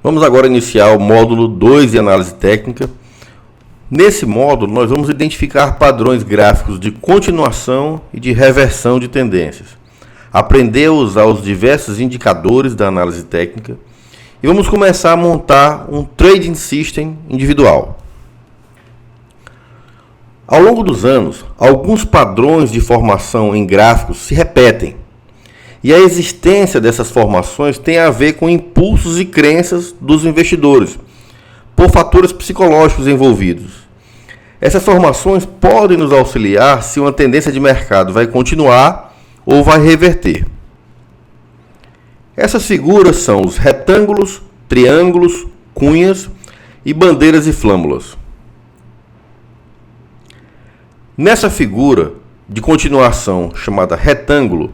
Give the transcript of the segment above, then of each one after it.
Vamos agora iniciar o módulo 2 de análise técnica. Nesse módulo, nós vamos identificar padrões gráficos de continuação e de reversão de tendências, aprender a usar os diversos indicadores da análise técnica e vamos começar a montar um trading system individual. Ao longo dos anos, alguns padrões de formação em gráficos se repetem. E a existência dessas formações tem a ver com impulsos e crenças dos investidores, por fatores psicológicos envolvidos. Essas formações podem nos auxiliar se uma tendência de mercado vai continuar ou vai reverter. Essas figuras são os retângulos, triângulos, cunhas e bandeiras e flâmulas. Nessa figura de continuação chamada retângulo,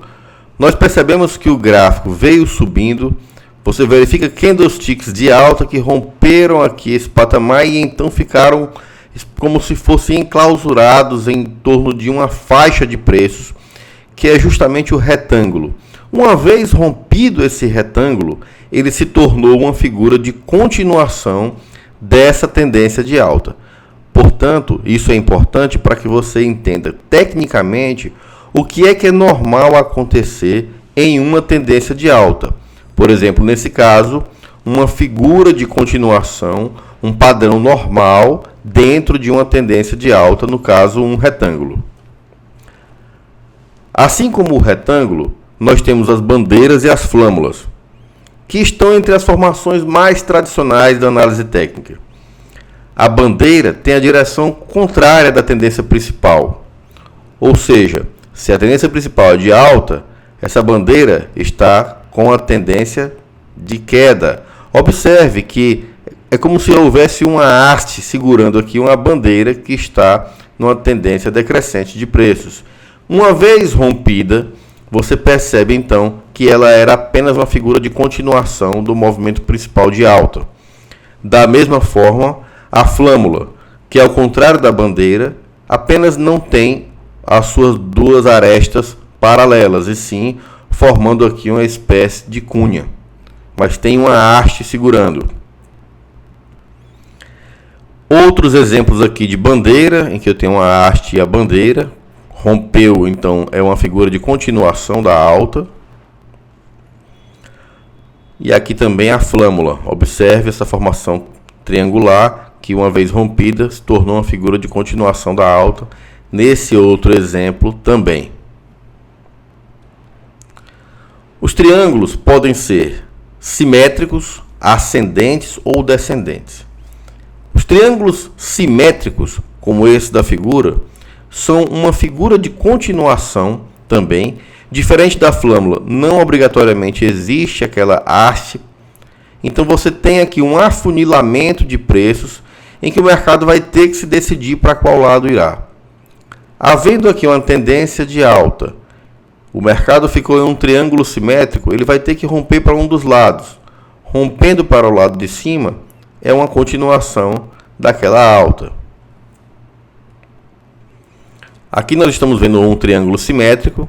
nós percebemos que o gráfico veio subindo, você verifica candlesticks de alta que romperam aqui esse patamar e então ficaram como se fossem enclausurados em torno de uma faixa de preços, que é justamente o retângulo. Uma vez rompido esse retângulo, ele se tornou uma figura de continuação dessa tendência de alta. Portanto, isso é importante para que você entenda tecnicamente o que é normal acontecer em uma tendência de alta. Por exemplo, nesse caso, uma figura de continuação, um padrão normal dentro de uma tendência de alta, no caso, um retângulo. Assim como o retângulo, nós temos as bandeiras e as flâmulas, que estão entre as formações mais tradicionais da análise técnica. A bandeira tem a direção contrária da tendência principal, ou seja, se a tendência principal é de alta, essa bandeira está com a tendência de queda. Observe que é como se houvesse uma haste segurando aqui uma bandeira que está numa tendência decrescente de preços. Uma vez rompida, você percebe então que ela era apenas uma figura de continuação do movimento principal de alta. Da mesma forma, a flâmula, que ao contrário da bandeira, apenas não tem as suas duas arestas paralelas, e sim formando aqui uma espécie de cunha, mas tem uma haste segurando. Outros exemplos aqui de bandeira, em que eu tenho uma haste e a bandeira, rompeu, então é uma figura de continuação da alta. E aqui também a flâmula, observe essa formação triangular, que uma vez rompida, se tornou uma figura de continuação da alta. Nesse outro exemplo também. Os triângulos podem ser simétricos, ascendentes ou descendentes. Os triângulos simétricos, como esse da figura, são uma figura de continuação também, diferente da flâmula. Não obrigatoriamente existe aquela haste. Então você tem aqui um afunilamento de preços em que o mercado vai ter que se decidir para qual lado irá. Havendo aqui uma tendência de alta, o mercado ficou em um triângulo simétrico, ele vai ter que romper para um dos lados. Rompendo para o lado de cima, é uma continuação daquela alta. Aqui nós estamos vendo um triângulo simétrico,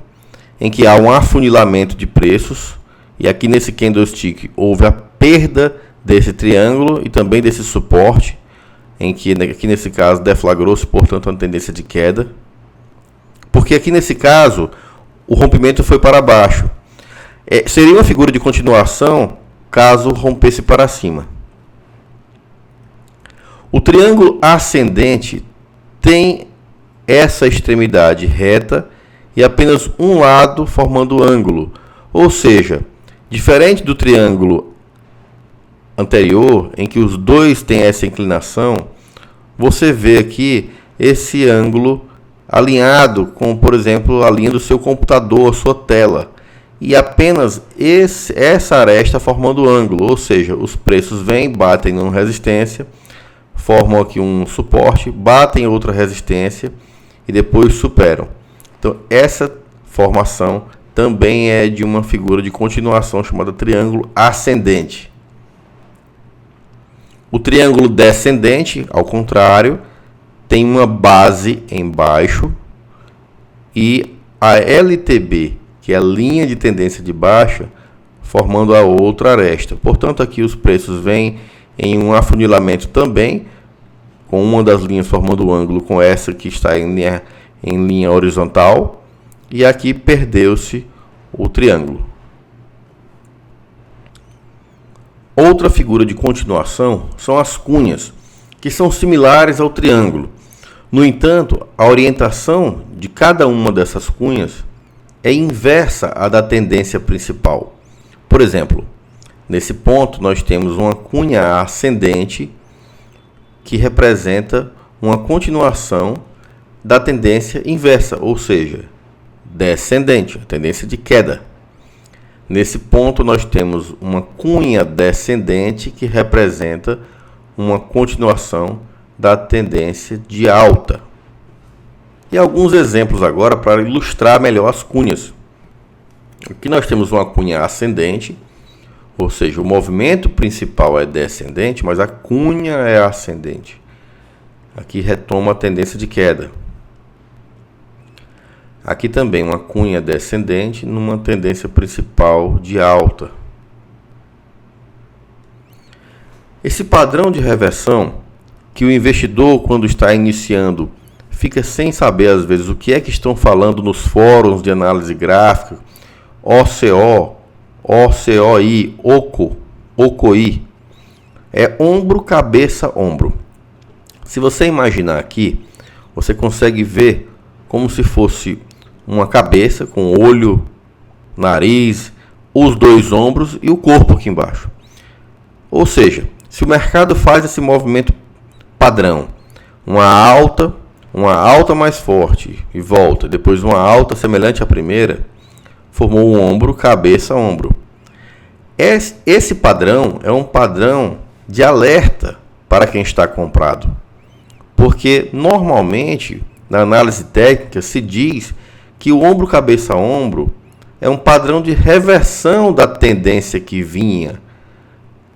em que há um afunilamento de preços, e aqui nesse candlestick houve a perda desse triângulo e também desse suporte, em que aqui nesse caso deflagrou-se, portanto, uma tendência de queda. Porque aqui nesse caso, o rompimento foi para baixo. Seria uma figura de continuação caso rompesse para cima. O triângulo ascendente tem essa extremidade reta e apenas um lado formando ângulo. Ou seja, diferente do triângulo anterior, em que os dois têm essa inclinação, você vê aqui esse ângulo alinhado com, por exemplo, a linha do seu computador, a sua tela. E apenas essa aresta formando ângulo, ou seja, os preços vêm, batem numa resistência, formam aqui um suporte, batem outra resistência e depois superam. Então, essa formação também é de uma figura de continuação chamada triângulo ascendente. O triângulo descendente, ao contrário, tem uma base embaixo e a LTB, que é a linha de tendência de baixa, formando a outra aresta. Portanto, aqui os preços vêm em um afunilamento também, com uma das linhas formando o ângulo com essa que está em linha horizontal, e aqui perdeu-se o triângulo. Outra figura de continuação são as cunhas, que são similares ao triângulo. No entanto, a orientação de cada uma dessas cunhas é inversa à da tendência principal. Por exemplo, nesse ponto nós temos uma cunha ascendente que representa uma continuação da tendência inversa, ou seja, descendente, a tendência de queda. Nesse ponto nós temos uma cunha descendente que representa uma continuação da tendência de alta. E alguns exemplos agora para ilustrar melhor as cunhas. Aqui nós temos uma cunha ascendente, ou seja, o movimento principal é descendente, mas a cunha é ascendente. Aqui retoma a tendência de queda. Aqui também uma cunha descendente numa tendência principal de alta. Esse padrão de reversão, que o investidor, quando está iniciando, fica sem saber às vezes o que é que estão falando nos fóruns de análise gráfica, OCO, OCOI, OCO, OCOI, é ombro, cabeça, ombro. Se você imaginar aqui, você consegue ver como se fosse uma cabeça com olho, nariz, os dois ombros e o corpo aqui embaixo. Ou seja, se o mercado faz esse movimento padrão, uma alta mais forte e volta, depois uma alta semelhante à primeira, formou um ombro, cabeça, ombro. Esse padrão é um padrão de alerta para quem está comprado, porque normalmente na análise técnica se diz que o ombro, cabeça, ombro é um padrão de reversão da tendência que vinha.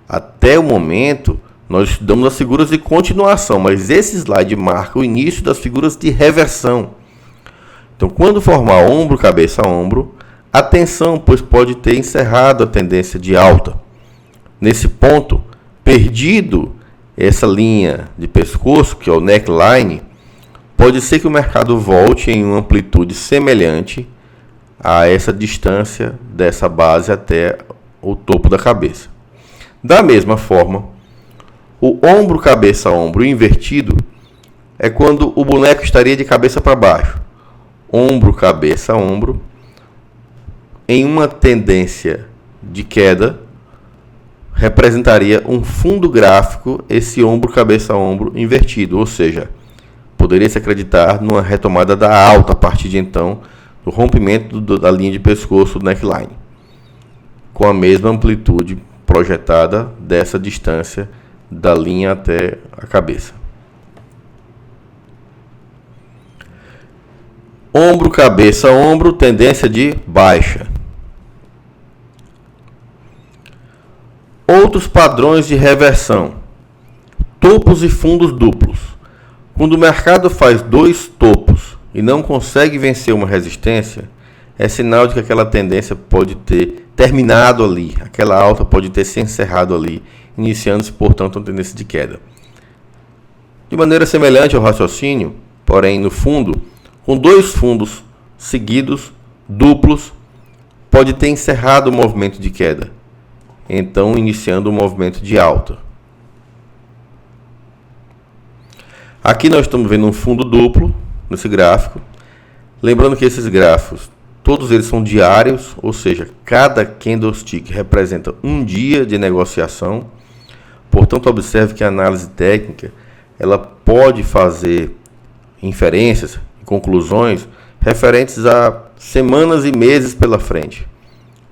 Até o momento, nós estudamos as figuras de continuação, mas esse slide marca o início das figuras de reversão. Então, quando formar ombro, cabeça, ombro, atenção, pois pode ter encerrado a tendência de alta. Nesse ponto, perdido essa linha de pescoço, que é o neckline, pode ser que o mercado volte em uma amplitude semelhante a essa distância dessa base até o topo da cabeça. Da mesma forma, o ombro, cabeça, ombro invertido é quando o boneco estaria de cabeça para baixo. Ombro, cabeça, ombro, em uma tendência de queda, representaria um fundo gráfico, esse ombro, cabeça, ombro invertido, ou seja, poderia se acreditar numa retomada da alta a partir de então, do rompimento da linha de pescoço do neckline, com a mesma amplitude projetada dessa distância da linha até a cabeça. Ombro, cabeça, ombro, tendência de baixa. Outros padrões de reversão: topos e fundos duplos. Quando o mercado faz dois topos e não consegue vencer uma resistência, é sinal de que aquela tendência pode ter terminado ali, aquela alta pode ter se encerrado ali, iniciando-se, portanto, uma tendência de queda. De maneira semelhante ao raciocínio, porém no fundo, com dois fundos seguidos, duplos, pode ter encerrado o movimento de queda, então iniciando o movimento de alta. Aqui nós estamos vendo um fundo duplo nesse gráfico. Lembrando que esses gráficos, todos eles são diários, ou seja, cada candlestick representa um dia de negociação. Portanto, observe que a análise técnica ela pode fazer inferências e conclusões referentes a semanas e meses pela frente,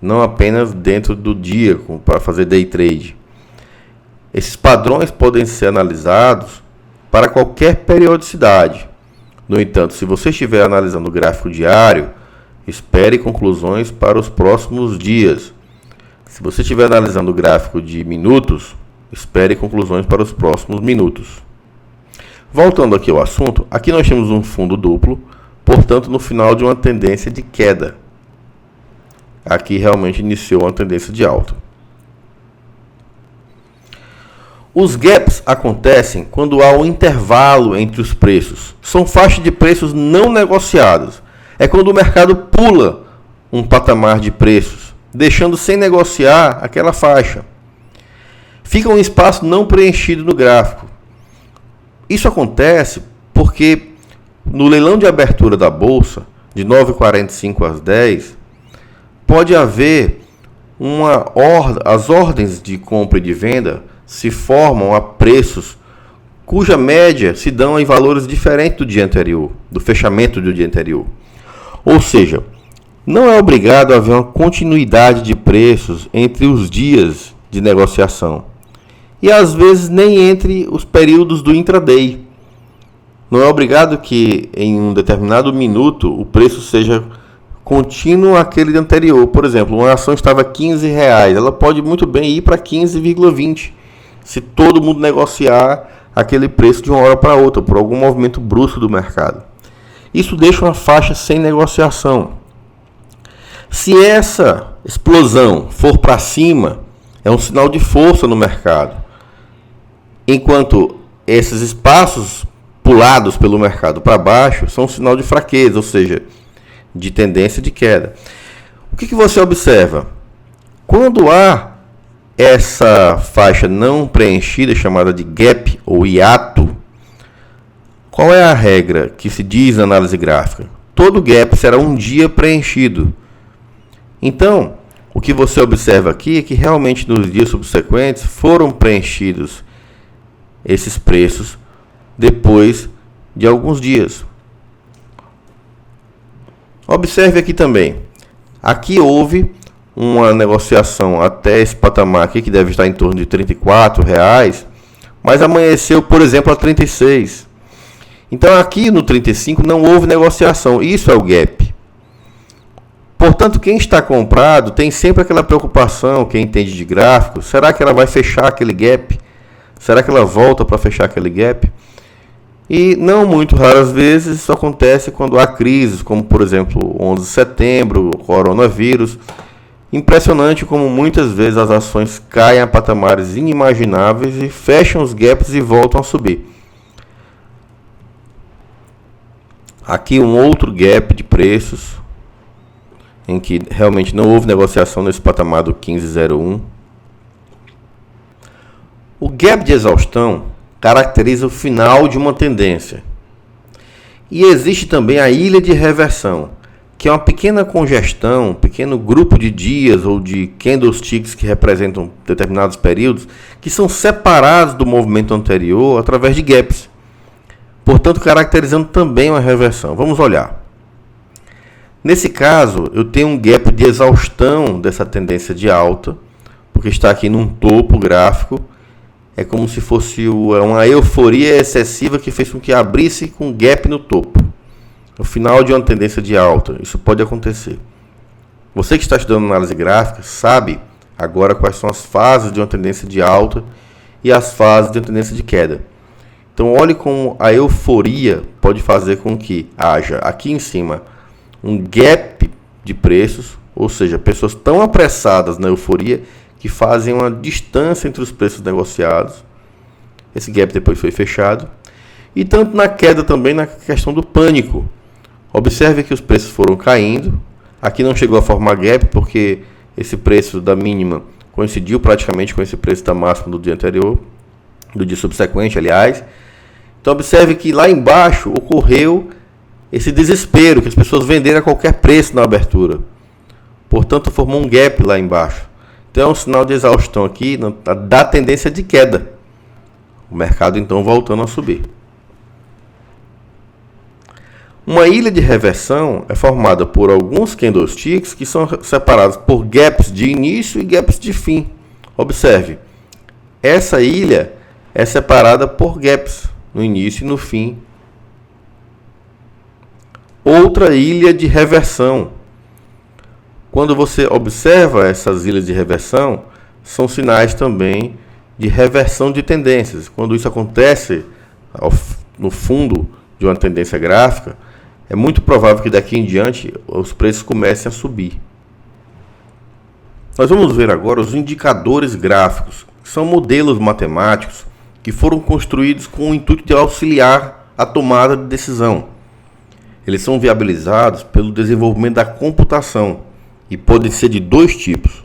não apenas dentro do dia para fazer day trade. Esses padrões podem ser analisados para qualquer periodicidade. No entanto, se você estiver analisando o gráfico diário, espere conclusões para os próximos dias. Se você estiver analisando o gráfico de minutos, espere conclusões para os próximos minutos. Voltando aqui ao assunto, aqui nós temos um fundo duplo, portanto no final de uma tendência de queda. aqui realmente iniciou uma tendência de alta. Os gaps acontecem quando há um intervalo entre os preços. São faixas de preços não negociadas. É quando o mercado pula um patamar de preços, deixando sem negociar aquela faixa. Fica um espaço não preenchido no gráfico. Isso acontece porque no leilão de abertura da bolsa, de 9h45 às 10, pode haver as ordens de compra e de venda se formam a preços cuja média se dão em valores diferentes do dia anterior, do fechamento do dia anterior. Ou seja, não é obrigado a haver uma continuidade de preços entre os dias de negociação. E às vezes nem entre os períodos do intraday. Não é obrigado que em um determinado minuto o preço seja contínuo àquele anterior. Por exemplo, uma ação estava a R$15, ela pode muito bem ir para 15,20 se todo mundo negociar aquele preço de uma hora para outra, por algum movimento brusco do mercado. Isso deixa uma faixa sem negociação. Se essa explosão for para cima, é um sinal de força no mercado, enquanto esses espaços pulados pelo mercado para baixo são um sinal de fraqueza, ou seja, de tendência de queda. O que você observa? Quando há essa faixa não preenchida, chamada de gap ou hiato, qual é a regra que se diz na análise gráfica? Todo gap será um dia preenchido. Então, o que você observa aqui é que realmente nos dias subsequentes foram preenchidos esses preços depois de alguns dias. Observe aqui também. Aqui houve uma negociação até esse patamar aqui, que deve estar em torno de R$34, mas amanheceu, por exemplo, a 36. Então aqui no 35 não houve negociação. Isso é o gap. Portanto, quem está comprado tem sempre aquela preocupação, quem entende de gráfico, será que ela vai fechar aquele gap? Será que ela volta para fechar aquele gap? E não muito raras vezes isso acontece quando há crises, como por exemplo 11 de setembro, coronavírus. Impressionante como muitas vezes as ações caem a patamares inimagináveis e fecham os gaps e voltam a subir. Aqui um outro gap de preços, em que realmente não houve negociação nesse patamar do 15,01. O gap de exaustão caracteriza o final de uma tendência. E existe também a ilha de reversão, que é uma pequena congestão, um pequeno grupo de dias ou de candlesticks que representam determinados períodos, que são separados do movimento anterior através de gaps, portanto caracterizando também uma reversão. Vamos olhar. Nesse caso, eu tenho um gap de exaustão dessa tendência de alta, porque está aqui num topo gráfico. É como se fosse uma euforia excessiva que fez com que abrisse com gap no topo. No final de uma tendência de alta, isso pode acontecer. Você que está estudando análise gráfica sabe agora quais são as fases de uma tendência de alta e as fases de uma tendência de queda. Então olhe como a euforia pode fazer com que haja aqui em cima um gap de preços, ou seja, pessoas tão apressadas na euforia que fazem uma distância entre os preços negociados. Esse gap depois foi fechado. E tanto na queda também na questão do pânico. Observe que os preços foram caindo. Aqui não chegou a formar gap porque esse preço da mínima coincidiu praticamente com esse preço da máxima do dia anterior, do dia subsequente, aliás. Então observe que lá embaixo ocorreu esse desespero, que as pessoas venderam a qualquer preço na abertura. Portanto, formou um gap lá embaixo. Então é um sinal de exaustão aqui da tendência de queda. O mercado então voltando a subir. Uma ilha de reversão é formada por alguns candlesticks que são separados por gaps de início e gaps de fim. Observe, essa ilha é separada por gaps no início e no fim. Outra ilha de reversão. Quando você observa essas ilhas de reversão, são sinais também de reversão de tendências. Quando isso acontece no fundo de uma tendência gráfica, é muito provável que daqui em diante os preços comecem a subir. Nós vamos ver agora os indicadores gráficos, que são modelos matemáticos que foram construídos com o intuito de auxiliar a tomada de decisão. Eles são viabilizados pelo desenvolvimento da computação e podem ser de dois tipos: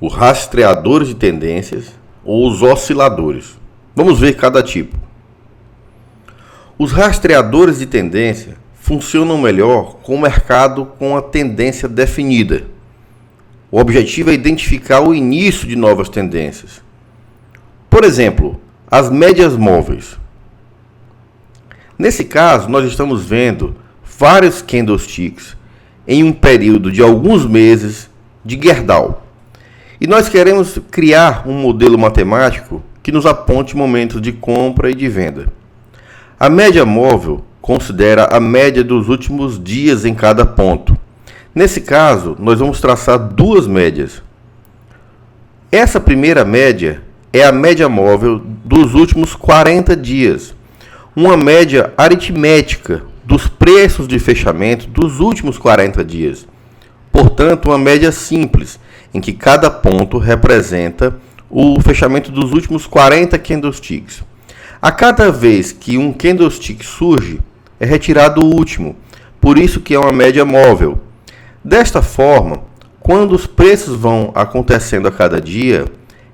os rastreadores de tendências ou os osciladores. Vamos ver cada tipo. Os rastreadores de tendência funcionam melhor com o mercado com a tendência definida. O objetivo é identificar o início de novas tendências. Por exemplo, as médias móveis. Nesse caso, nós estamos vendo vários candlesticks em um período de alguns meses de Gerdau. E nós queremos criar um modelo matemático que nos aponte momentos de compra e de venda. A média móvel considera a média dos últimos dias em cada ponto. Nesse caso, nós vamos traçar duas médias. Essa primeira média é a média móvel dos últimos 40 dias, uma média aritmética dos preços de fechamento dos últimos 40 dias. Portanto, uma média simples, em que cada ponto representa o fechamento dos últimos 40 candlesticks. A cada vez que um candlestick surge, é retirado o último, por isso que é uma média móvel. Desta forma, quando os preços vão acontecendo a cada dia,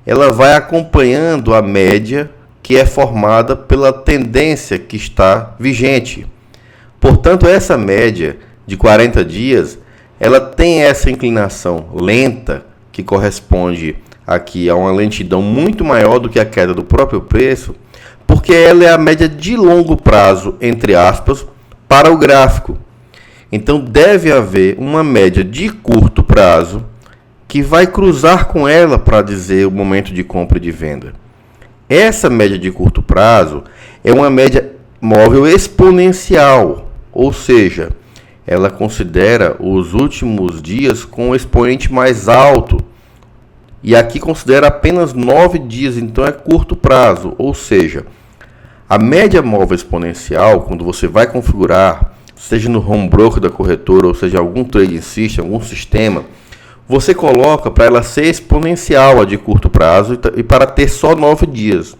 ela vai acompanhando a média que é formada pela tendência que está vigente. Portanto, essa média de 40 dias, ela tem essa inclinação lenta, que corresponde aqui a uma lentidão muito maior do que a queda do próprio preço, porque ela é a média de longo prazo, entre aspas, para o gráfico. Então deve haver uma média de curto prazo que vai cruzar com ela para dizer o momento de compra e de venda. Essa média de curto prazo é uma média móvel exponencial, ou seja, ela considera os últimos dias com o expoente mais alto. E aqui considera apenas 9 dias, então é curto prazo, ou seja, a média móvel exponencial, quando você vai configurar, seja no home broker da corretora, ou seja, algum trading system, algum sistema, você coloca para ela ser exponencial, a de curto prazo, e para ter só 9 dias.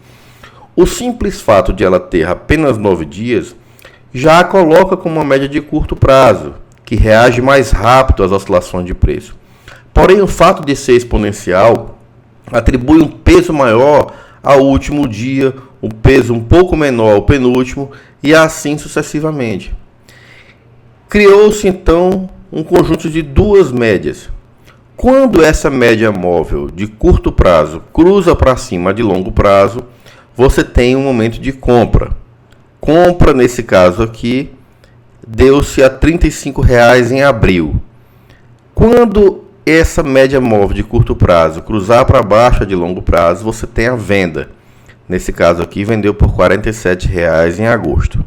O simples fato de ela ter apenas 9 dias, já a coloca como uma média de curto prazo, que reage mais rápido às oscilações de preço. Porém, o fato de ser exponencial atribui um peso maior ao último dia, um peso um pouco menor ao penúltimo e assim sucessivamente. Criou-se então um conjunto de duas médias. Quando essa média móvel de curto prazo cruza para cima de longo prazo, você tem um momento de compra. Compra, nesse caso aqui, deu-se a R$ 35,00 em abril. Quando essa média móvel de curto prazo cruzar para baixo de longo prazo, você tem a venda. Nesse caso aqui, vendeu por R$ 47,00 em agosto.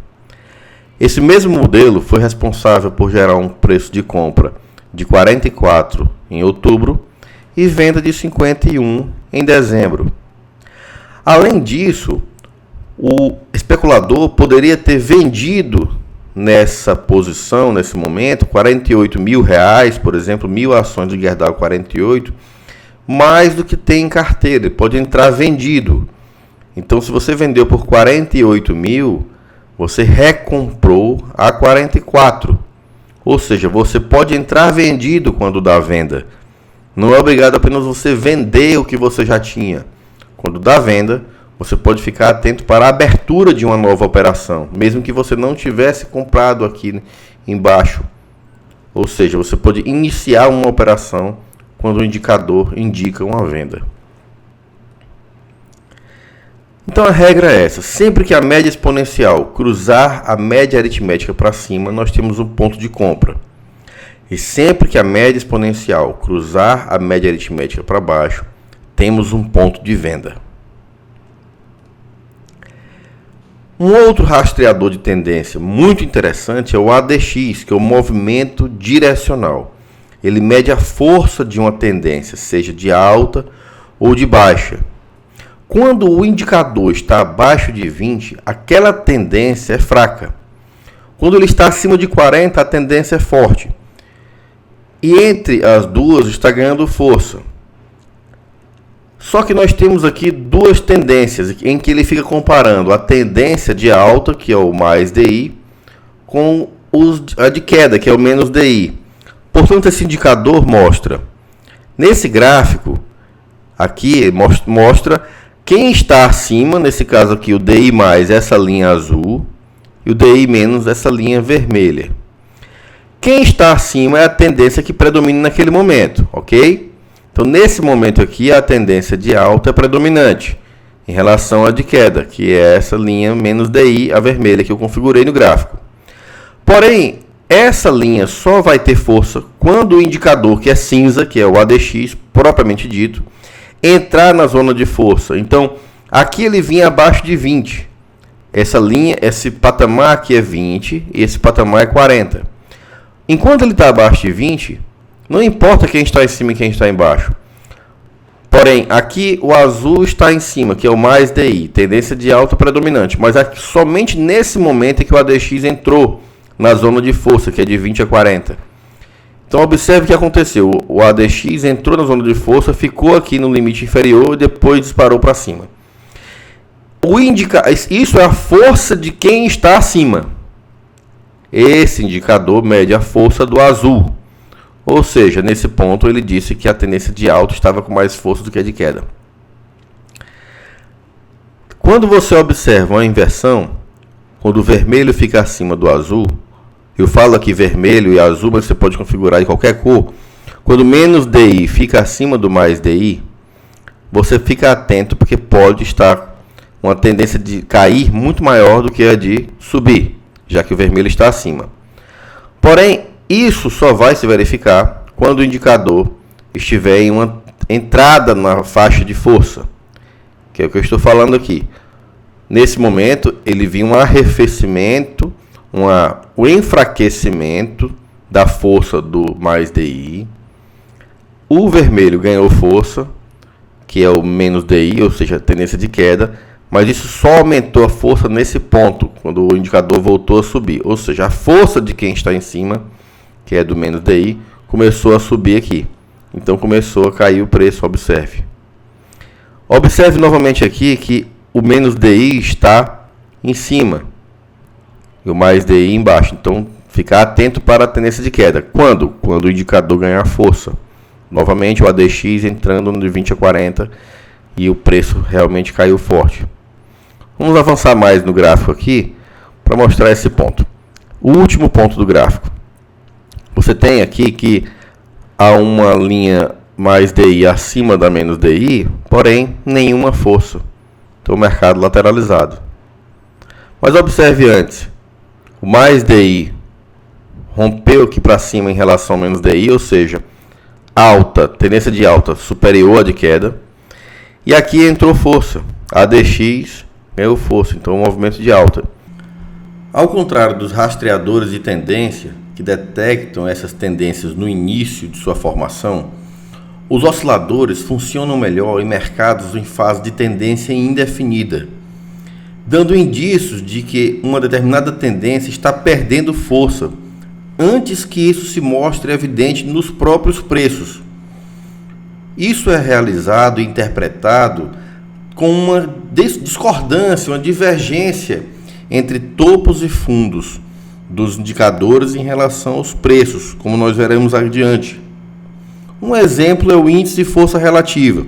Esse mesmo modelo foi responsável por gerar um preço de compra de 44 em outubro e venda de 51 em dezembro. Além disso, o especulador poderia ter vendido nessa posição, nesse momento, R$ 48.000, por exemplo, 1.000 ações de Gerdau 48, mais do que tem em carteira, ele pode entrar vendido. Então, se você vendeu por 48.000, você recomprou a 44. Ou seja, você pode entrar vendido quando dá venda. Não é obrigado apenas você vender o que você já tinha. Quando dá venda, você pode ficar atento para a abertura de uma nova operação, mesmo que você não tivesse comprado aqui embaixo. Ou seja, você pode iniciar uma operação quando o indicador indica uma venda. Então a regra é essa: sempre que a média exponencial cruzar a média aritmética para cima, nós temos um ponto de compra. E sempre que a média exponencial cruzar a média aritmética para baixo, temos um ponto de venda. Um outro rastreador de tendência muito interessante é o ADX, que é o movimento direcional. Ele mede a força de uma tendência, seja de alta ou de baixa. Quando o indicador está abaixo de 20, aquela tendência é fraca. Quando ele está acima de 40, a tendência é forte. E entre as duas está ganhando força. Só que nós temos aqui duas tendências em que ele fica comparando a tendência de alta, que é o mais DI, com a de queda, que é o menos DI. Portanto, esse indicador mostra, nesse gráfico, aqui mostra quem está acima, nesse caso aqui o DI mais, essa linha azul, e o DI menos, essa linha vermelha. Quem está acima é a tendência que predomina naquele momento, ok? Então, nesse momento aqui, a tendência de alta é predominante em relação à de queda, que é essa linha menos DI, a vermelha que eu configurei no gráfico. Porém, essa linha só vai ter força quando o indicador, que é cinza, que é o ADX, propriamente dito, entrar na zona de força. Então, aqui ele vinha abaixo de 20. Essa linha, esse patamar aqui é 20 e esse patamar é 40. Enquanto ele está abaixo de 20, não importa quem está em cima e quem está embaixo. Porém, aqui o azul está em cima, que é o mais DI, tendência de alta predominante. Mas aqui, somente nesse momento é que o ADX entrou na zona de força, que é de 20 a 40. Então, observe o que aconteceu. O ADX entrou na zona de força, ficou aqui no limite inferior e depois disparou para cima. Isso é a força de quem está acima. Esse indicador mede a força do azul. Ou seja, nesse ponto ele disse que a tendência de alta estava com mais força do que a de queda. Quando você observa uma inversão, quando o vermelho fica acima do azul, eu falo aqui vermelho e azul, mas você pode configurar em qualquer cor. Quando menos DI fica acima do mais DI, você fica atento porque pode estar uma tendência de cair muito maior do que a de subir, já que o vermelho está acima. Porém, isso só vai se verificar quando o indicador estiver em uma entrada na faixa de força, que é o que eu estou falando aqui. Nesse momento, ele viu um arrefecimento, o enfraquecimento da força do mais DI. O vermelho ganhou força, que é o menos DI, ou seja, a tendência de queda, mas isso só aumentou a força nesse ponto, quando o indicador voltou a subir. Ou seja, a força de quem está em cima, que é do menos DI, começou a subir aqui. Então começou a cair o preço, observe. Observe novamente aqui que o menos DI está em cima e o mais DI embaixo. Então ficar atento para a tendência de queda. Quando? Quando o indicador ganhar força. Novamente o ADX entrando de 20 a 40 e o preço realmente caiu forte. Vamos avançar mais no gráfico aqui para mostrar esse ponto. O último ponto do gráfico. Você tem aqui que há uma linha mais DI acima da menos DI, porém nenhuma força. Então o mercado lateralizado. Mas observe antes. O mais DI rompeu aqui para cima em relação ao menos DI, ou seja, alta, tendência de alta superior à de queda. E aqui entrou força. ADX ganhou força, então movimento de alta. Ao contrário dos rastreadores de tendência, que detectam essas tendências no início de sua formação, os osciladores funcionam melhor em mercados em fase de tendência indefinida, dando indícios de que uma determinada tendência está perdendo força, antes que isso se mostre evidente nos próprios preços. Isso é realizado e interpretado com uma discordância, uma divergência entre topos e fundos dos indicadores em relação aos preços, como nós veremos adiante. Um exemplo é o índice de força relativa.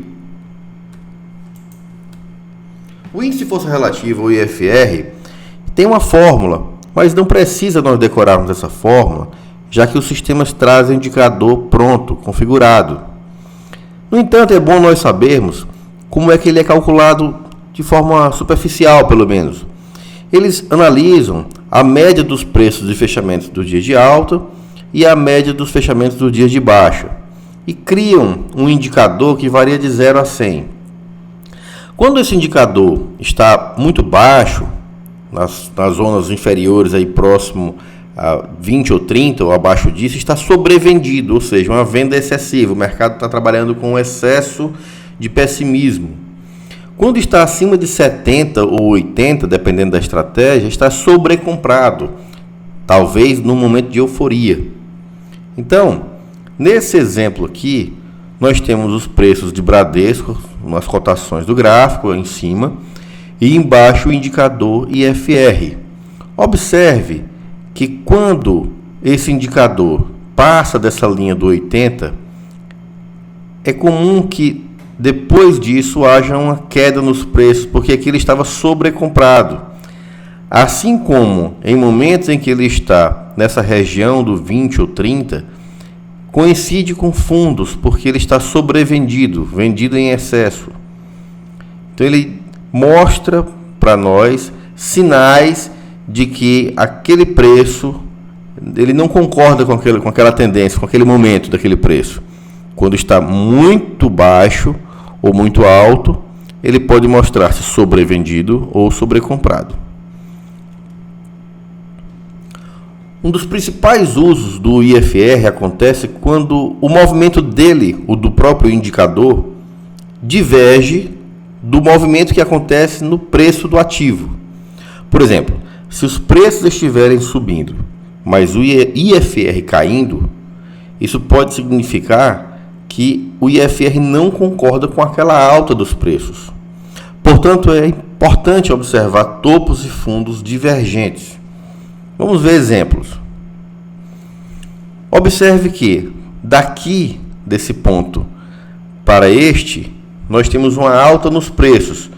O índice de força relativa, o IFR, tem uma fórmula, mas não precisa nós decorarmos essa fórmula, já que os sistemas trazem indicador pronto, configurado. No entanto, é bom nós sabermos como é que ele é calculado de forma superficial, pelo menos. Eles analisam a média dos preços de fechamento dos dias de alta e a média dos fechamentos dos dias de baixa e criam um indicador que varia de 0 a 100. Quando esse indicador está muito baixo, nas zonas inferiores, aí próximo a 20 ou 30 ou abaixo disso, está sobrevendido, ou seja, uma venda excessiva. O mercado está trabalhando com excesso de pessimismo. Quando está acima de 70 ou 80, dependendo da estratégia, está sobrecomprado, talvez no momento de euforia. Então, nesse exemplo aqui, nós temos os preços de Bradesco, nas cotações do gráfico, em cima, e embaixo o indicador IFR. Observe que quando esse indicador passa dessa linha do 80, é comum que depois disso haja uma queda nos preços, porque aqui ele estava sobrecomprado. Assim como em momentos em que ele está nessa região do 20 ou 30, coincide com fundos, porque ele está sobrevendido, vendido em excesso. Então ele mostra para nós sinais de que aquele preço, ele não concorda com aquela tendência, com aquele momento daquele preço. Quando está muito baixo ou muito alto, ele pode mostrar-se sobrevendido ou sobrecomprado. Um dos principais usos do IFR acontece quando o movimento dele, o do próprio indicador, diverge do movimento que acontece no preço do ativo. Por exemplo, se os preços estiverem subindo, mas o IFR caindo, isso pode significar que o IFR não concorda com aquela alta dos preços. Portanto, é importante observar topos e fundos divergentes. Vamos ver exemplos. Observe que daqui desse ponto para este, nós temos uma alta nos preços.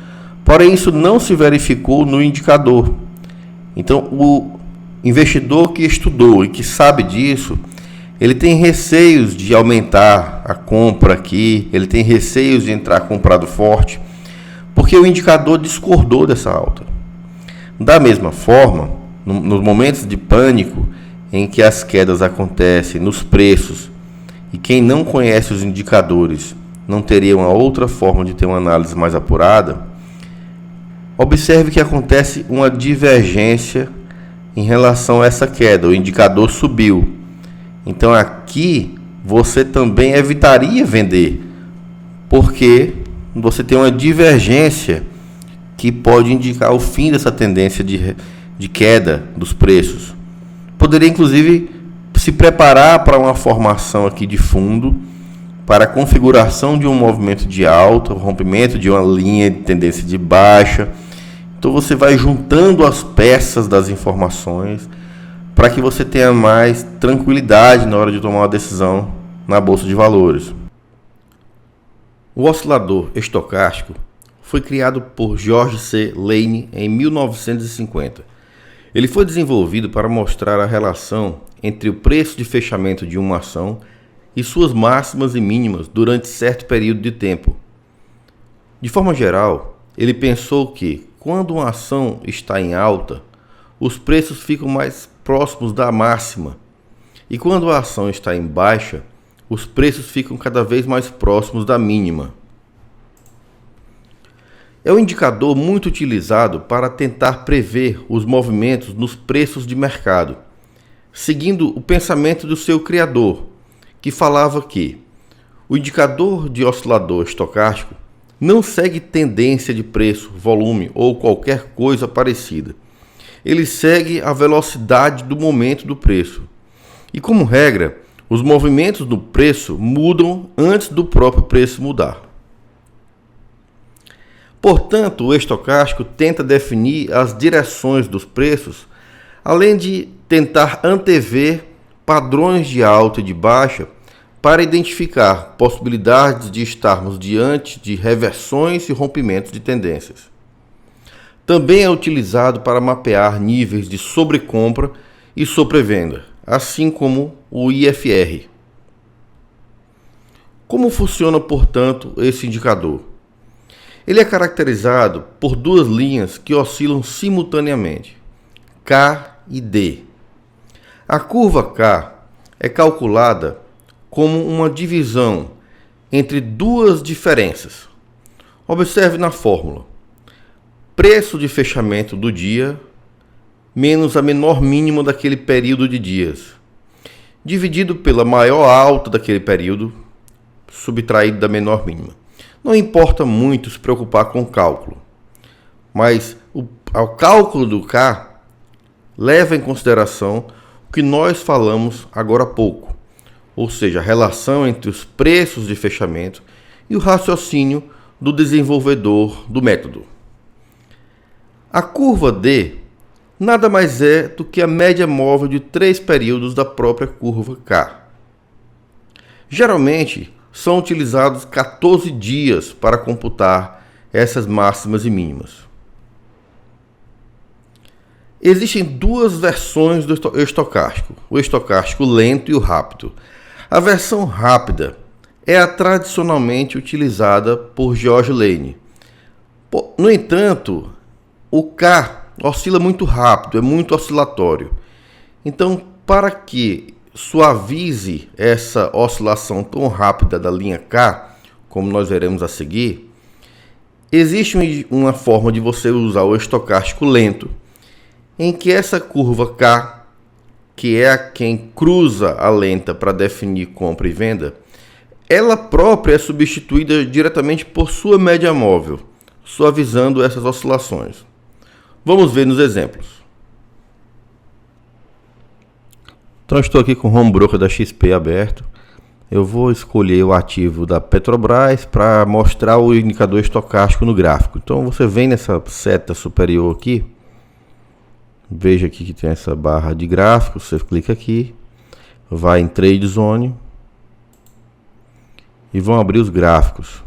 Porém, isso não se verificou no indicador. Então, o investidor que estudou e que sabe disso, ele tem receios de aumentar a compra aqui, ele tem receios de entrar comprado forte, porque o indicador discordou dessa alta. Da mesma forma, nos momentos de pânico, em que as quedas acontecem nos preços, e quem não conhece os indicadores não teria uma outra forma de ter uma análise mais apurada, observe que acontece uma divergência em relação a essa queda. O indicador subiu. Então aqui você também evitaria vender, porque você tem uma divergência que pode indicar o fim dessa tendência de queda dos preços. Poderia inclusive se preparar para uma formação aqui de fundo, para a configuração de um movimento de alta, o rompimento de uma linha de tendência de baixa. Então você vai juntando as peças das informações para que você tenha mais tranquilidade na hora de tomar uma decisão na bolsa de valores. O oscilador estocástico foi criado por George C. Lane em 1950. Ele foi desenvolvido para mostrar a relação entre o preço de fechamento de uma ação e suas máximas e mínimas durante certo período de tempo. De forma geral, ele pensou que, quando uma ação está em alta, os preços ficam mais próximos da máxima, e quando a ação está em baixa, os preços ficam cada vez mais próximos da mínima. É um indicador muito utilizado para tentar prever os movimentos nos preços de mercado, seguindo o pensamento do seu criador, que falava que o indicador de oscilador estocástico não segue tendência de preço, volume ou qualquer coisa parecida. Ele segue a velocidade do momento do preço. E, como regra, os movimentos do preço mudam antes do próprio preço mudar. Portanto, o estocástico tenta definir as direções dos preços, além de tentar antever padrões de alta e de baixa para identificar possibilidades de estarmos diante de reversões e rompimentos de tendências. Também é utilizado para mapear níveis de sobrecompra e sobrevenda, assim como o IFR. Como funciona, portanto, esse indicador? Ele é caracterizado por duas linhas que oscilam simultaneamente, K e D. A curva K é calculada como uma divisão entre duas diferenças. Observe na fórmula: preço de fechamento do dia menos a menor mínima daquele período de dias, dividido pela maior alta daquele período, subtraído da menor mínima. Não importa muito se preocupar com o cálculo, mas o cálculo do K leva em consideração o que nós falamos agora há pouco. ou seja, a relação entre os preços de fechamento e o raciocínio do desenvolvedor do método. A curva D nada mais é do que a média móvel de 3 períodos da própria curva K. Geralmente, são utilizados 14 dias para computar essas máximas e mínimas. Existem duas versões do estocástico, o estocástico lento e o rápido. A versão rápida é a tradicionalmente utilizada por George Lane. No entanto, o K oscila muito rápido, é muito oscilatório. Então, para que suavize essa oscilação tão rápida da linha K, como nós veremos a seguir, existe uma forma de você usar o estocástico lento, em que essa curva K, que é a quem cruza a lenta para definir compra e venda, ela própria é substituída diretamente por sua média móvel, suavizando essas oscilações. Vamos ver nos exemplos. Então, estou aqui com o Home Broker da XP aberto. Eu vou escolher o ativo da Petrobras para mostrar o indicador estocástico no gráfico. Então, você vem nessa seta superior aqui. Veja aqui que tem essa barra de gráfico. Você clica aqui, vai em Trade Zone e vão abrir os gráficos.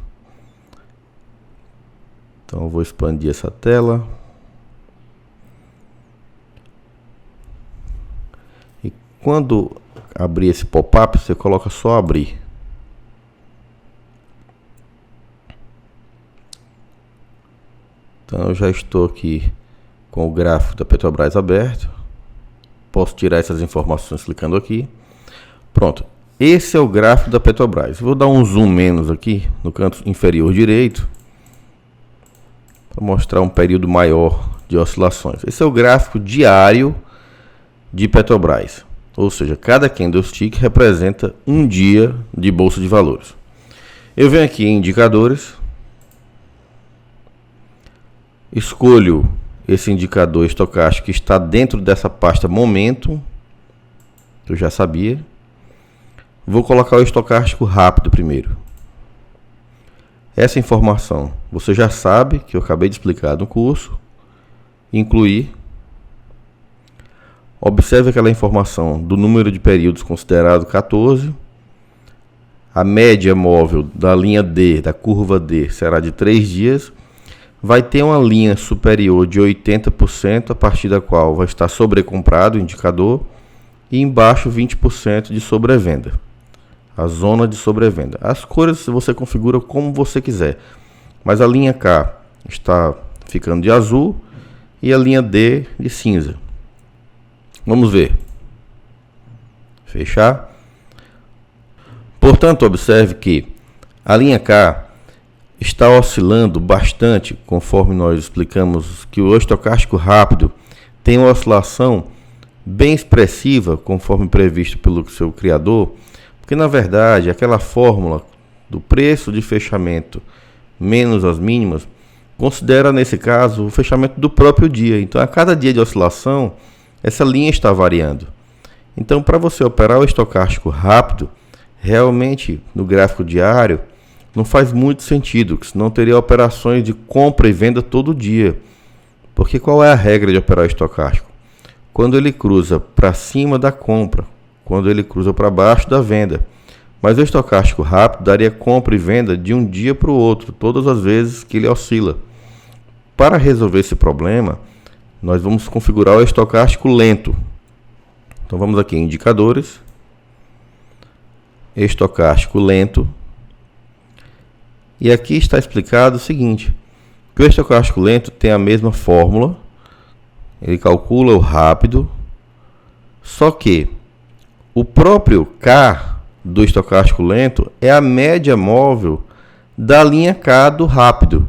Então, eu vou expandir essa tela. Quando abrir esse pop-up, você coloca só abrir. Então eu já estou aqui com o gráfico da Petrobras aberto. Posso tirar essas informações clicando aqui. Pronto. Esse é o gráfico da Petrobras. Vou dar um zoom menos aqui no canto inferior direito para mostrar um período maior de oscilações. Esse é o gráfico diário de Petrobras. Ou seja, cada candlestick representa um dia de bolsa de valores. Eu venho aqui em indicadores, escolho esse indicador estocástico que está dentro dessa pasta Momento, que eu já sabia. Vou colocar o estocástico rápido primeiro. Essa informação você já sabe, que eu acabei de explicar no curso. Incluir. Observe aquela informação do número de períodos considerado 14. A média móvel da linha D, da curva D, será de 3 dias. Vai ter uma linha superior de 80%, a partir da qual vai estar sobrecomprado o indicador. E embaixo 20% de sobrevenda. A zona de sobrevenda. As cores você configura como você quiser. Mas a linha K está ficando de azul e a linha D de cinza. Vamos ver. Fechar. Portanto, observe que a linha K está oscilando bastante, conforme nós explicamos que o estocástico rápido tem uma oscilação bem expressiva, conforme previsto pelo seu criador, porque na verdade aquela fórmula do preço de fechamento menos as mínimas considera nesse caso o fechamento do próprio dia. Então, a cada dia de oscilação, essa linha está variando. Então, para você operar o estocástico rápido, realmente no gráfico diário, não faz muito sentido, porque senão teria operações de compra e venda todo dia. Porque qual é a regra de operar o estocástico? Quando ele cruza para cima da compra, quando ele cruza para baixo da venda. Mas o estocástico rápido daria compra e venda de um dia para o outro, todas as vezes que ele oscila. Para resolver esse problema, nós vamos configurar o estocástico lento. Então vamos aqui em indicadores, estocástico lento. E aqui está explicado o seguinte, que o estocástico lento tem a mesma fórmula, ele calcula o rápido, só que o próprio K do estocástico lento é a média móvel da linha K do rápido.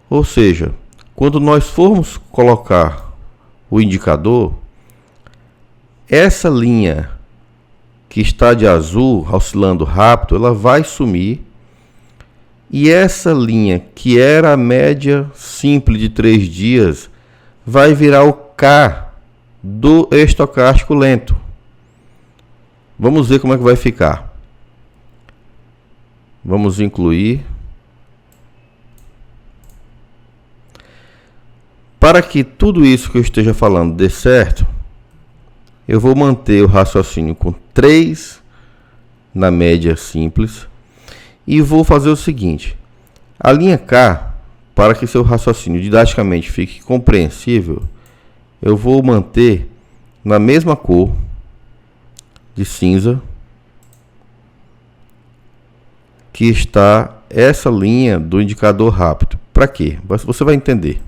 Ou seja, quando nós formos colocar o indicador, essa linha que está de azul, oscilando rápido, ela vai sumir. E essa linha, que era a média simples de 3 dias, vai virar o K do estocástico lento. Vamos ver como é que vai ficar. vamos incluir. Para que tudo isso que eu esteja falando dê certo, eu vou manter o raciocínio com 3 na média simples e vou fazer o seguinte: a linha K, para que seu raciocínio didaticamente fique compreensível, eu vou manter na mesma cor de cinza que está essa linha do indicador rápido. Para quê? Você vai entender.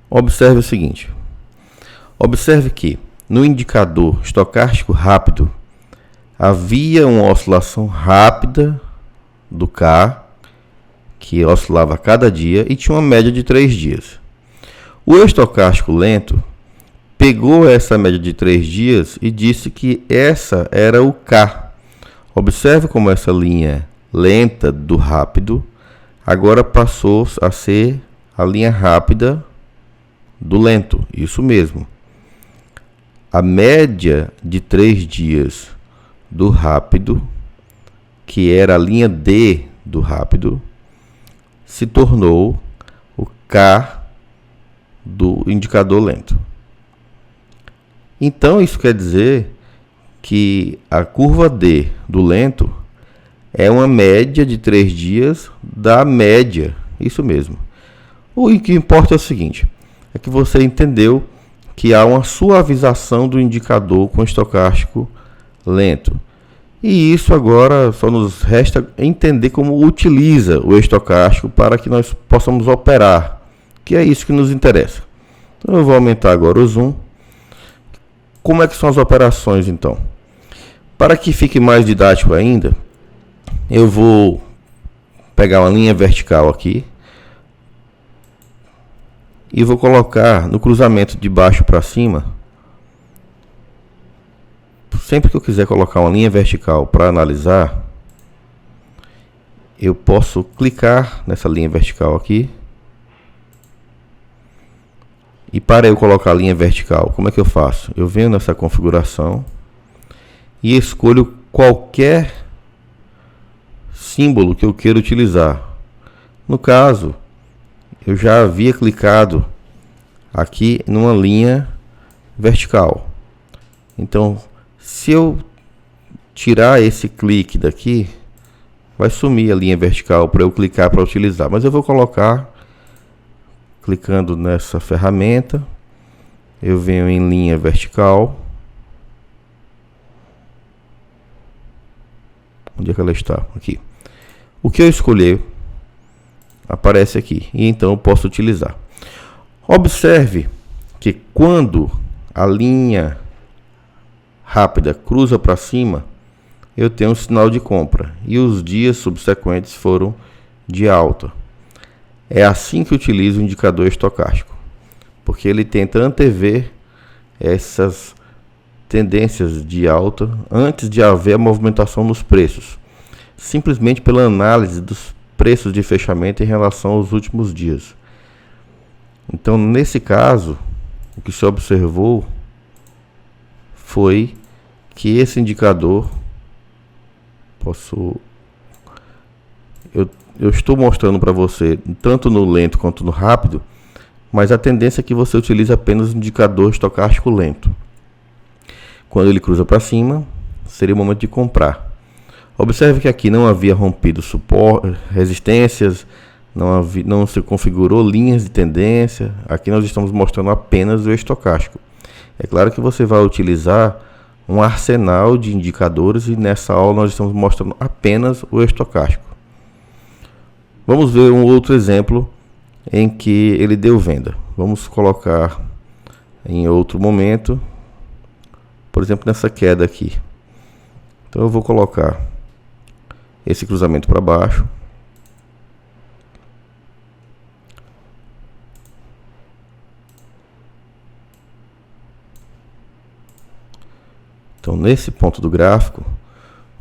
Observe o seguinte: observe que no indicador estocástico rápido havia uma oscilação rápida do K, que oscilava a cada dia e tinha uma média de 3 dias. O estocástico lento pegou essa média de 3 dias e disse que essa era o K. Observe como essa linha lenta do rápido agora passou a ser a linha rápida do lento. Isso mesmo. A média de 3 dias do rápido, que era a linha D do rápido, se tornou o K do indicador lento. Então isso quer dizer que a curva D do lento é uma média de 3 dias da média. Isso mesmo. O que importa é o seguinte: é que você entendeu que há uma suavização do indicador com estocástico lento. E isso agora só nos resta entender como utiliza o estocástico para que nós possamos operar, que é isso que nos interessa. Então eu vou aumentar agora o zoom. Como é que são as operações então? Para que fique mais didático ainda, eu vou pegar uma linha vertical aqui e vou colocar no cruzamento de baixo para cima. Sempre que eu quiser colocar uma linha vertical para analisar, eu posso clicar nessa linha vertical aqui. E para eu colocar a linha vertical, como é que eu faço? Eu venho nessa configuração e escolho qualquer símbolo que eu queira utilizar. No caso, eu já havia clicado aqui numa linha vertical. Então, se eu tirar esse clique daqui, vai sumir a linha vertical para eu clicar para utilizar. Mas eu vou colocar, clicando nessa ferramenta, eu venho em linha vertical. Onde é que ela está? Aqui. O que eu escolher aparece aqui e então eu posso utilizar. Observe que quando a linha rápida cruza para cima, eu tenho um sinal de compra e os dias subsequentes foram de alta. É assim que utilizo o indicador estocástico, porque ele tenta antever essas tendências de alta antes de haver a movimentação nos preços, simplesmente pela análise dos preços de fechamento em relação aos últimos dias. Então, nesse caso, o que se observou foi que esse indicador, eu estou mostrando para você tanto no lento quanto no rápido, mas a tendência é que você utilize apenas o indicador estocástico lento. Quando ele cruza para cima, seria o momento de comprar. Observe que aqui não havia rompido suporte, resistências, não se configurou linhas de tendência. Aqui nós estamos mostrando apenas o estocástico. É claro que você vai utilizar um arsenal de indicadores e nessa aula nós estamos mostrando apenas o estocástico. Vamos ver um outro exemplo em que ele deu venda. Vamos colocar em outro momento, por exemplo, nessa queda aqui. Então eu vou colocar esse cruzamento para baixo. Então, nesse ponto do gráfico,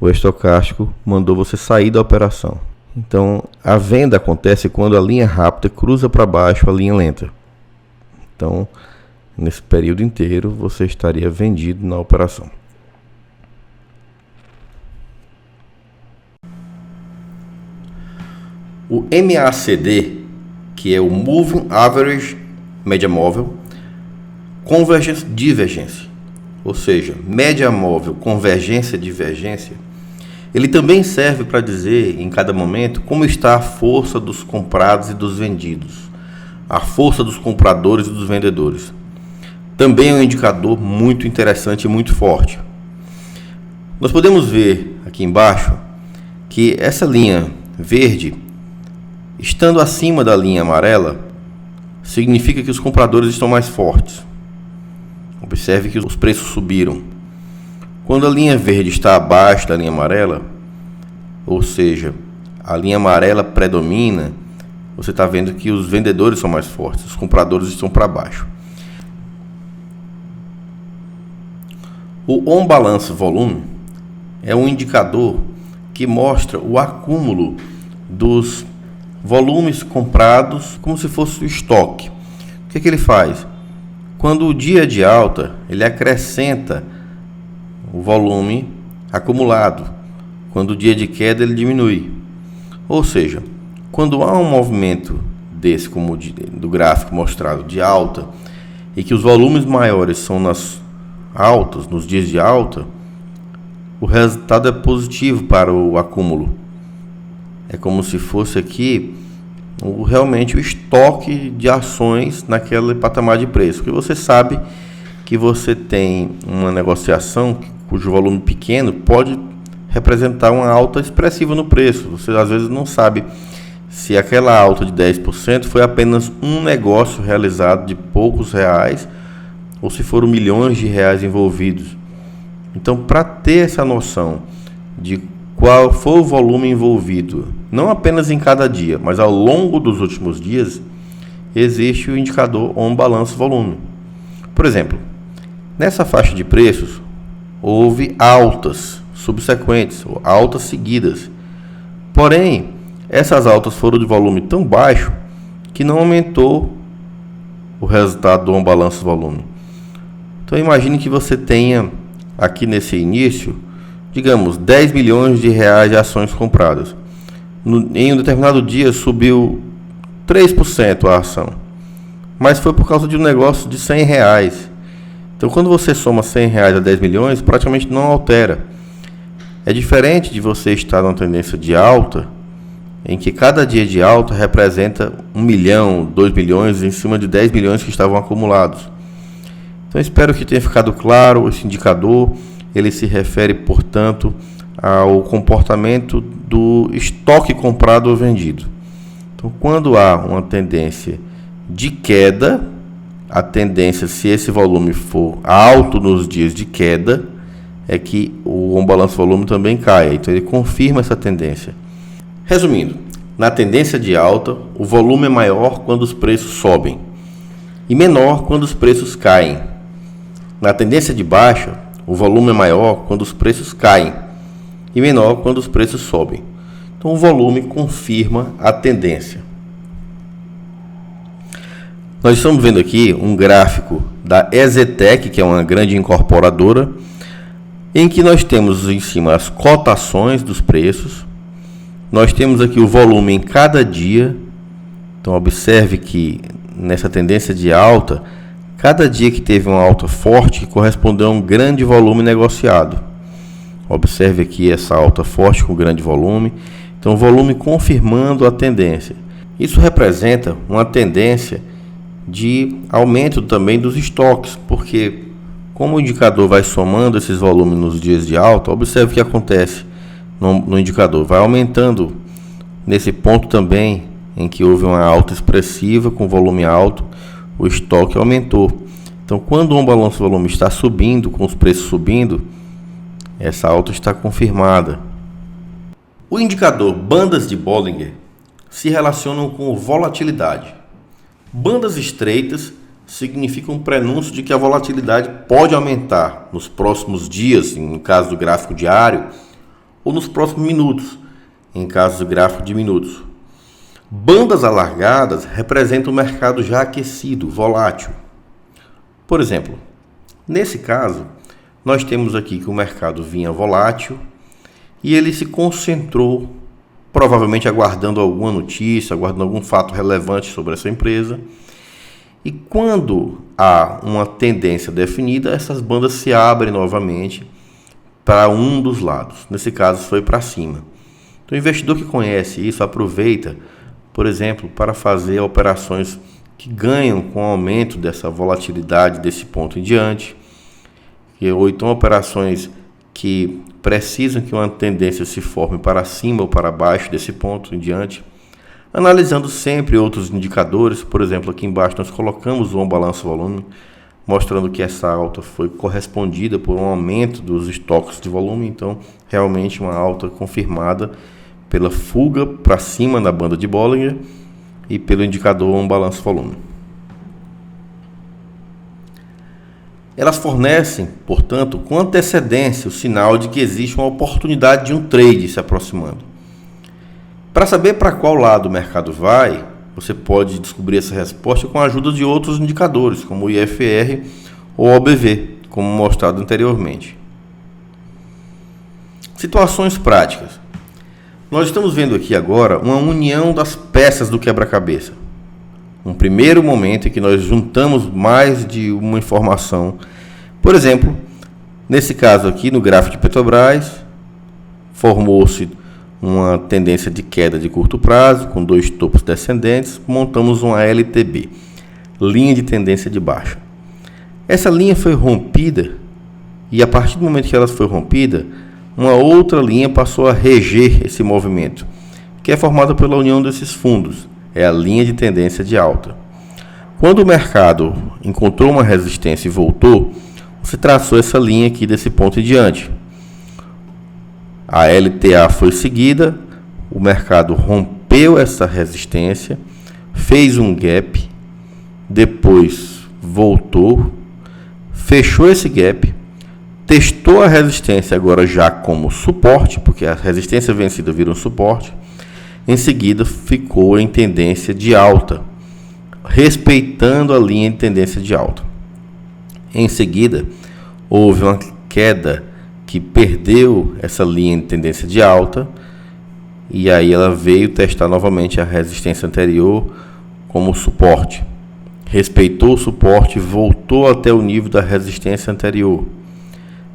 o estocástico mandou você sair da operação. Então, a venda acontece quando a linha rápida cruza para baixo a linha lenta. Então, nesse período inteiro, você estaria vendido na operação. O MACD, que é o Moving Average, média móvel, Convergence Divergence, ou seja, média móvel, convergência, divergência, ele também serve para dizer em cada momento como está a força dos comprados e dos vendidos, a força dos compradores e dos vendedores. Também é um indicador muito interessante e muito forte. Nós podemos ver aqui embaixo que essa linha verde, estando acima da linha amarela, significa que os compradores estão mais fortes. Observe que os preços subiram. Quando a linha verde está abaixo da linha amarela, ou seja, a linha amarela predomina, você está vendo que os vendedores são mais fortes, os compradores estão para baixo. O On Balance Volume é um indicador que mostra o acúmulo dos volumes comprados como se fosse o estoque. O que ele faz? Quando o dia é de alta, ele acrescenta o volume acumulado. Quando o dia de queda, ele diminui. Ou seja, quando há um movimento desse, como do gráfico mostrado, de alta, e que os volumes maiores são nas altas, nos dias de alta, o resultado é positivo para o acúmulo. É como se fosse aqui realmente o estoque de ações naquele patamar de preço. Porque você sabe que você tem uma negociação cujo volume pequeno pode representar uma alta expressiva no preço. Você às vezes não sabe se aquela alta de 10% foi apenas um negócio realizado de poucos reais ou se foram milhões de reais envolvidos. Então, para ter essa noção de qual foi o volume envolvido, não apenas em cada dia, mas ao longo dos últimos dias, existe o indicador On Balance Volume. Por exemplo, nessa faixa de preços, houve altas subsequentes, ou altas seguidas. Porém, essas altas foram de volume tão baixo que não aumentou o resultado do On Balance Volume. Então, imagine que você tenha aqui nesse início, digamos, 10 milhões de reais de ações compradas. Em um determinado dia subiu 3% a ação, mas foi por causa de um negócio de 100 reais. Então, quando você soma 100 reais a 10 milhões, praticamente não altera. É diferente de você estar numa tendência de alta, em que cada dia de alta representa 1 milhão, 2 milhões, em cima de 10 milhões que estavam acumulados. Então, espero que tenha ficado claro esse indicador. Ele se refere, portanto, ao comportamento do estoque comprado ou vendido. Então, quando há uma tendência de queda, a tendência, se esse volume for alto nos dias de queda, é que o On Balance Volume também caia. Então, ele confirma essa tendência. Resumindo, na tendência de alta, o volume é maior quando os preços sobem e menor quando os preços caem. Na tendência de baixa, o volume é maior quando os preços caem e menor quando os preços sobem. Então, o volume confirma a tendência. Nós estamos vendo aqui um gráfico da EZTEC, que é uma grande incorporadora, em que nós temos em cima as cotações dos preços. Nós temos aqui o volume em cada dia. Então, observe que nessa tendência de alta, cada dia que teve uma alta forte correspondeu a um grande volume negociado. Observe aqui essa alta forte com grande volume. Então, o volume confirmando a tendência. Isso representa uma tendência de aumento também dos estoques, porque como o indicador vai somando esses volumes nos dias de alta, observe o que acontece no indicador. Vai aumentando nesse ponto também em que houve uma alta expressiva com volume alto, o estoque aumentou. Então, quando o On Balance Volume está subindo, com os preços subindo, essa alta está confirmada. O indicador bandas de Bollinger se relacionam com volatilidade. Bandas estreitas significam um prenúncio de que a volatilidade pode aumentar nos próximos dias, no caso do gráfico diário, ou nos próximos minutos, em caso do gráfico de minutos. Bandas alargadas representam o mercado já aquecido, volátil. Por exemplo, nesse caso, nós temos aqui que o mercado vinha volátil e ele se concentrou provavelmente aguardando alguma notícia, aguardando algum fato relevante sobre essa empresa. E quando há uma tendência definida, essas bandas se abrem novamente para um dos lados. Nesse caso, foi para cima. Então, o investidor que conhece isso aproveita, por exemplo, para fazer operações que ganham com o aumento dessa volatilidade desse ponto em diante, ou então operações que precisam que uma tendência se forme para cima ou para baixo desse ponto em diante, analisando sempre outros indicadores. Por exemplo, aqui embaixo nós colocamos um balanço-volume, mostrando que essa alta foi correspondida por um aumento dos estoques de volume, então realmente uma alta confirmada pela fuga para cima na banda de Bollinger e pelo indicador um balanço-volume. Elas fornecem, portanto, com antecedência o sinal de que existe uma oportunidade de um trade se aproximando. Para saber para qual lado o mercado vai, você pode descobrir essa resposta com a ajuda de outros indicadores, como o IFR ou o OBV, como mostrado anteriormente. Situações práticas. Nós estamos vendo aqui agora uma união das peças do quebra-cabeça. Um primeiro momento em que nós juntamos mais de uma informação. Por exemplo, nesse caso aqui, no gráfico de Petrobras, formou-se uma tendência de queda de curto prazo, com dois topos descendentes, montamos uma LTB, linha de tendência de baixa. Essa linha foi rompida, e a partir do momento que ela foi rompida, uma outra linha passou a reger esse movimento, que é formada pela união desses fundos. É a linha de tendência de alta. Quando o mercado encontrou uma resistência e voltou, você traçou essa linha aqui desse ponto em diante. A LTA foi seguida, o mercado rompeu essa resistência, fez um gap, depois voltou, fechou esse gap, testou a resistência agora já como suporte, porque a resistência vencida vira um suporte. Em seguida, ficou em tendência de alta, respeitando a linha de tendência de alta. Em seguida, houve uma queda que perdeu essa linha de tendência de alta, e aí ela veio testar novamente a resistência anterior como suporte. Respeitou o suporte, voltou até o nível da resistência anterior.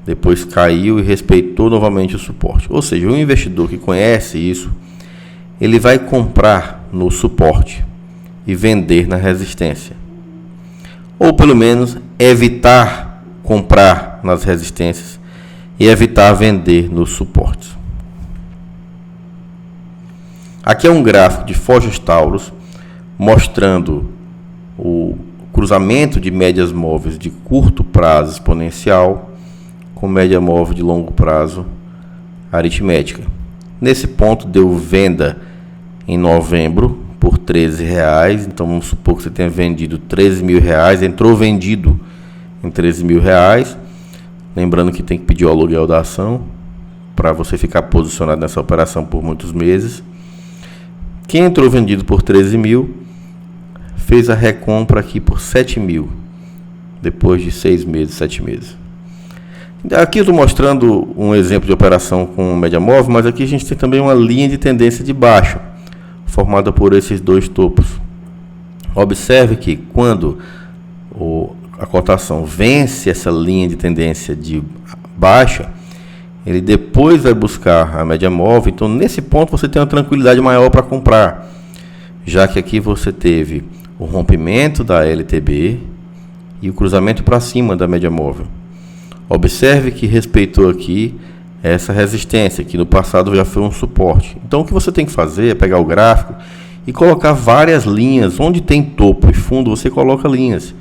Depois caiu e respeitou novamente o suporte. Ou seja, o investidor que conhece isso, ele vai comprar no suporte e vender na resistência. Ou pelo menos evitar comprar nas resistências e evitar vender nos suportes. Aqui é um gráfico de Fojo-Taurus mostrando o cruzamento de médias móveis de curto prazo exponencial com média móvel de longo prazo aritmética. Nesse ponto deu venda em novembro por R$13, então vamos supor que você tenha vendido R$13.000, entrou vendido em R$13.000, lembrando que tem que pedir o aluguel da ação para você ficar posicionado nessa operação por muitos meses. Quem entrou vendido por R$13.000 fez a recompra aqui por R$7.000 depois de 6 meses, 7 meses. Aqui eu estou mostrando um exemplo de operação com média móvel, mas aqui a gente tem também uma linha de tendência de baixa, formada por esses dois topos. Observe que quando a cotação vence essa linha de tendência de baixa, ele depois vai buscar a média móvel. Então, nesse ponto, você tem uma tranquilidade maior para comprar, já que aqui você teve o rompimento da LTB e o cruzamento para cima da média móvel. Observe que respeitou aqui essa resistência, que no passado já foi um suporte. Então, o que você tem que fazer é pegar o gráfico e colocar várias linhas. Onde tem topo e fundo, você coloca linhas,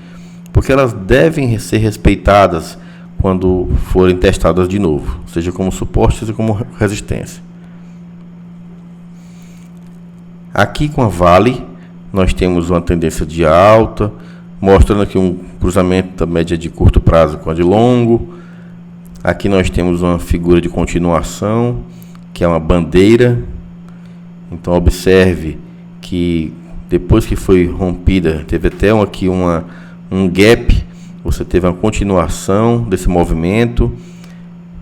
porque elas devem ser respeitadas quando forem testadas de novo, seja como suporte, seja como resistência. Aqui com a Vale, nós temos uma tendência de alta, mostrando aqui um cruzamento da média de curto prazo com a de longo. Aqui nós temos uma figura de continuação, que é uma bandeira. Então observe que depois que foi rompida, teve até aqui um gap, você teve uma continuação desse movimento.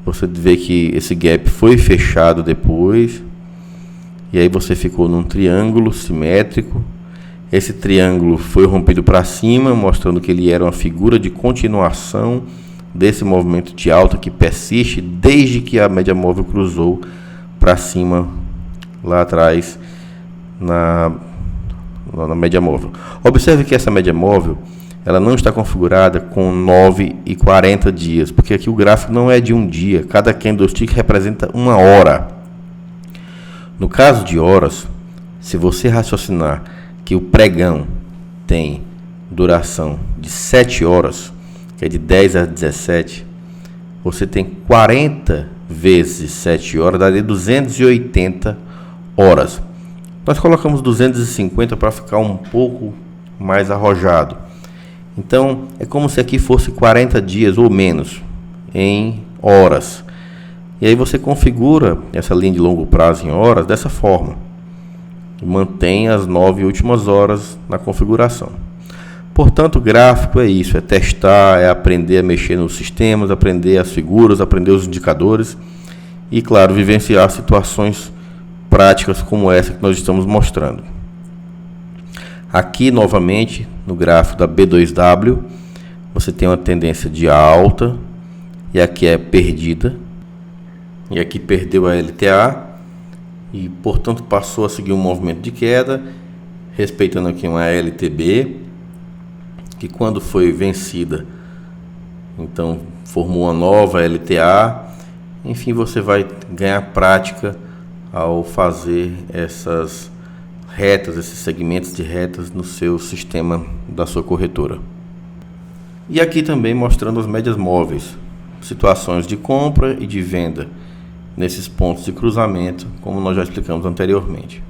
Você vê que esse gap foi fechado depois. e aí você ficou num triângulo simétrico. Esse triângulo foi rompido para cima, mostrando que ele era uma figura de continuação desse movimento de alta que persiste desde que a média móvel cruzou para cima lá atrás na média móvel. Observe que essa média móvel ela não está configurada com 9 e 40 dias, porque aqui o gráfico não é de um dia, cada candlestick representa uma hora. No caso de horas, se você raciocinar que o pregão tem duração de 7 horas, que é de 10 a 17, você tem 40 vezes 7 horas, daria 280 horas. Nós colocamos 250 para ficar um pouco mais arrojado. Então, é como se aqui fosse 40 dias ou menos em horas. E aí você configura essa linha de longo prazo em horas dessa forma. Mantém as 9 últimas horas na configuração. Portanto, o gráfico é isso, é testar, é aprender a mexer nos sistemas, aprender as figuras, aprender os indicadores e, claro, vivenciar situações práticas como essa que nós estamos mostrando. Aqui, novamente, no gráfico da B2W, você tem uma tendência de alta, e aqui é perdida, e aqui perdeu a LTA, e, portanto, passou a seguir um movimento de queda, respeitando aqui uma LTB, que quando foi vencida, então formou uma nova LTA. Enfim, você vai ganhar prática ao fazer essas retas, esses segmentos de retas no seu sistema da sua corretora. E aqui também mostrando as médias móveis, situações de compra e de venda nesses pontos de cruzamento, como nós já explicamos anteriormente.